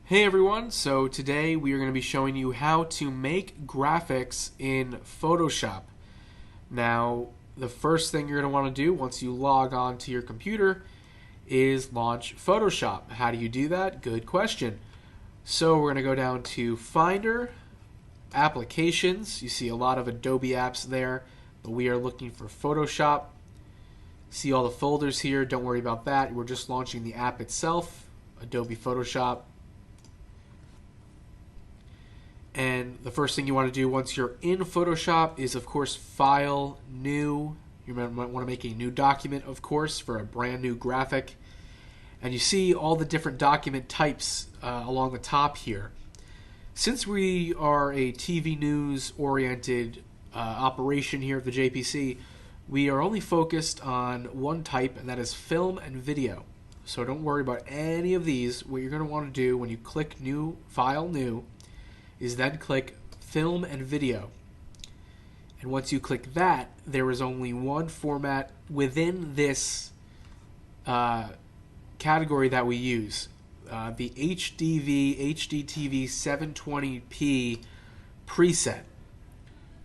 Hey everyone, so today we are going to be showing you how to make graphics in Photoshop. Now, the first thing you're going to want to do once you log on to your computer is launch Photoshop. How do you do that? Good question. So we're going to go down to Finder, Applications. You see a lot of Adobe apps there, but we are looking for Photoshop. See all the folders here, don't worry about that. We're just launching the app itself, Adobe Photoshop. And the first thing you want to do once you're in Photoshop is, of course, File, New. You might want to make a new document, of course, for a brand new graphic. And you see all the different document types along the top here. Since we are a TV news-oriented operation here at the JPC, we are only focused on one type, and that is film and video. So don't worry about any of these. What you're going to want to do when you click New, File, New, is then click Film and Video. And once you click that, there is only one format within this category that we use. The HDTV 720p preset.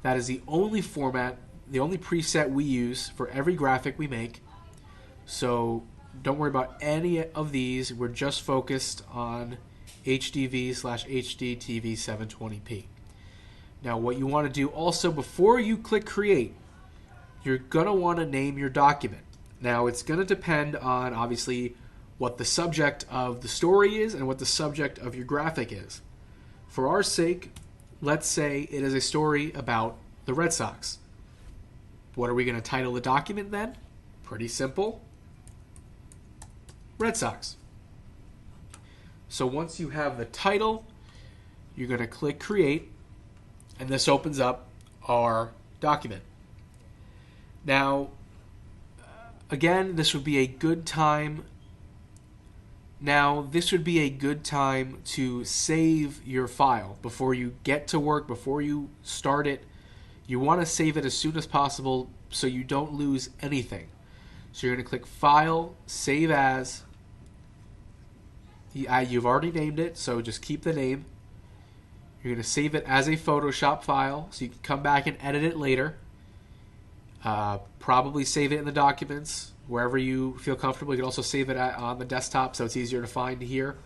That is the only format, the only preset we use for every graphic we make. So don't worry about any of these. We're just focused on HDV/HDTV 720p. Now what you want to do also before you click create, you're going to want to name your document. Now it's going to depend on obviously what the subject of the story is and what the subject of your graphic is. For our sake, let's say it is a story about the Red Sox. What are we going to title the document then? Pretty simple. Red Sox. So once you have the title, you're going to click Create, and this opens up our document. Now, again, this would be a good time. To save your file before you get to work, before you start it. You want to save it as soon as possible so you don't lose anything. So you're going to click File, Save As. You've already named it, so just keep the name. You're going to save it as a Photoshop file, so you can come back and edit it later. Probably save it in the documents, wherever you feel comfortable. You can also save it on the desktop, so it's easier to find here.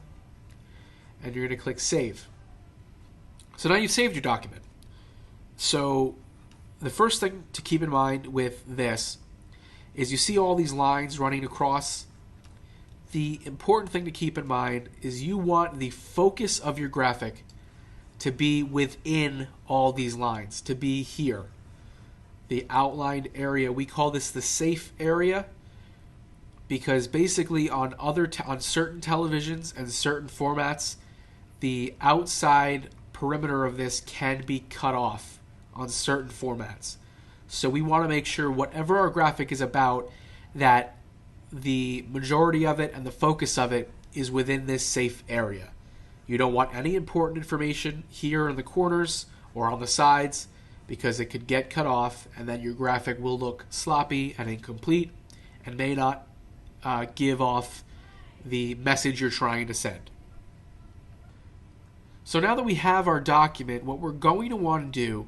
And you're going to click Save. So now you've saved your document. So the first thing to keep in mind with this is you see all these lines running across. The important thing to keep in mind is you want the focus of your graphic to be within all these lines, to be here. The outlined area, we call this the safe area, because basically on certain televisions and certain formats, the outside perimeter of this can be cut off on certain formats. So we want to make sure whatever our graphic is about, that the majority of it and the focus of it is within this safe area. You don't want any important information here in the corners or on the sides, because it could get cut off and then your graphic will look sloppy and incomplete and may not give off the message you're trying to send. So now that we have our document, what we're going to want to do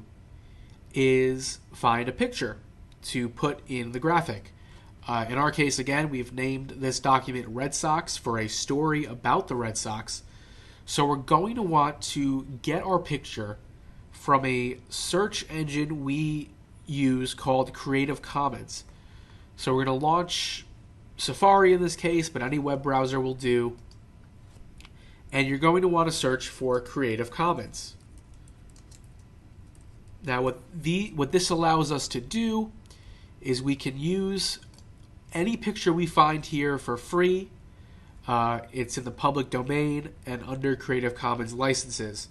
is find a picture to put in the graphic. In our case, again, we've named this document Red Sox for a story about the Red Sox. So we're going to want to get our picture from a search engine we use called Creative Commons. So we're going to launch Safari in this case, but any web browser will do. And you're going to want to search for Creative Commons. Now what this allows us to do is we can use any picture we find here for free. It's in the public domain and under Creative Commons licenses.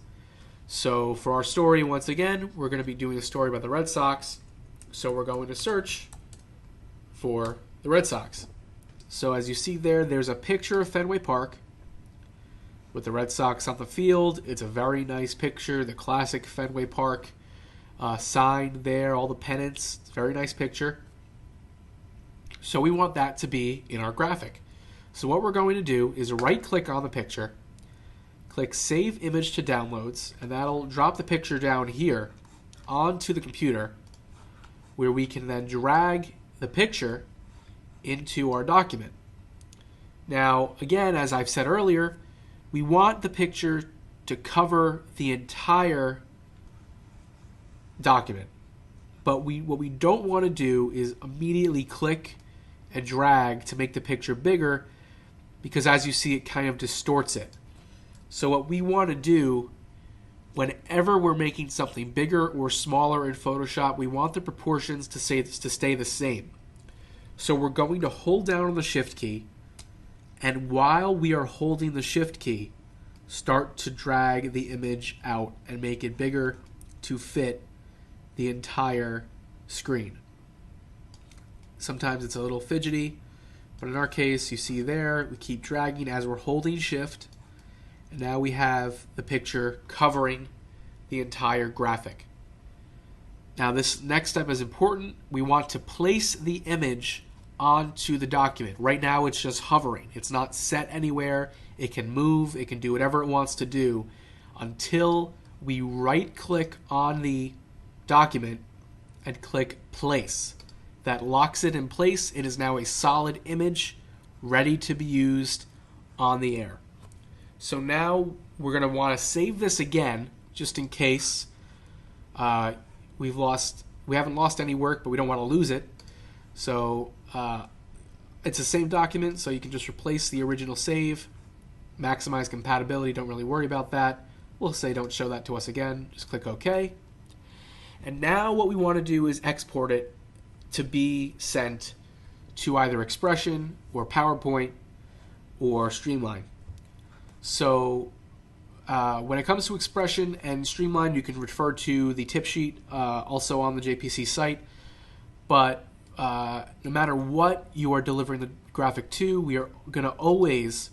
So for our story, once again, we're going to be doing a story about the Red Sox. So we're going to search for the Red Sox. So as you see there, there's a picture of Fenway Park with the Red Sox on the field. It's a very nice picture, the classic Fenway Park sign there, all the pennants. It's a very nice picture. So we want that to be in our graphic. So what we're going to do is right-click on the picture, click Save Image to Downloads, and that'll drop the picture down here onto the computer, where we can then drag the picture into our document. Now, again, as I've said earlier, we want the picture to cover the entire document. But what we don't want to do is immediately click and drag to make the picture bigger, because as you see, it kind of distorts it. So what we want to do, whenever we're making something bigger or smaller in Photoshop, we want the proportions to stay the same. So we're going to hold down on the Shift key, and while we are holding the Shift key, start to drag the image out and make it bigger to fit the entire screen. Sometimes it's a little fidgety, but in our case, you see there, we keep dragging as we're holding Shift, and now we have the picture covering the entire graphic. Now this next step is important. We want to place the image onto the document. Right now it's just hovering. It's not set anywhere. It can move, it can do whatever it wants to do until we right click on the document and click Place. That locks it in place. It is now a solid image ready to be used on the air. So now we're going to want to save this again, just in case we haven't lost any work, but we don't want to lose it. So it's the same document, so you can just replace the original save, maximize compatibility, don't really worry about that. We'll say don't show that to us again, just click OK. And now what we want to do is export it to be sent to either Expression or PowerPoint or Streamline. So when it comes to Expression and Streamline, you can refer to the tip sheet also on the JPC site. But no matter what you are delivering the graphic to, we are going to always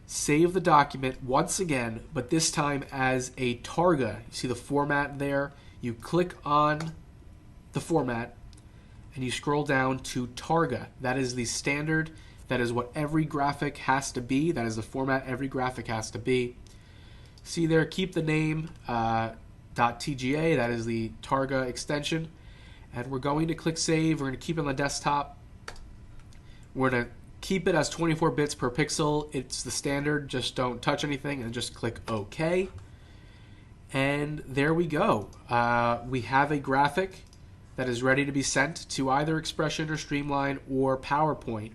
save the document once again, but this time as a Targa. You see the format there? You click on the format and you scroll down to Targa. That is the standard. That is what every graphic has to be. That is the format every graphic has to be. See there, keep the name .tga. That is the Targa extension. And we're going to click Save. We're going to keep it on the desktop. We're going to keep it as 24 bits per pixel. It's the standard. Just don't touch anything and just click OK. And there we go. We have a graphic that is ready to be sent to either Expression or Streamline or PowerPoint.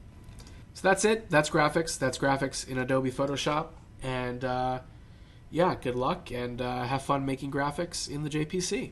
So that's it. That's graphics. That's graphics in Adobe Photoshop. And yeah, good luck and have fun making graphics in the JPC.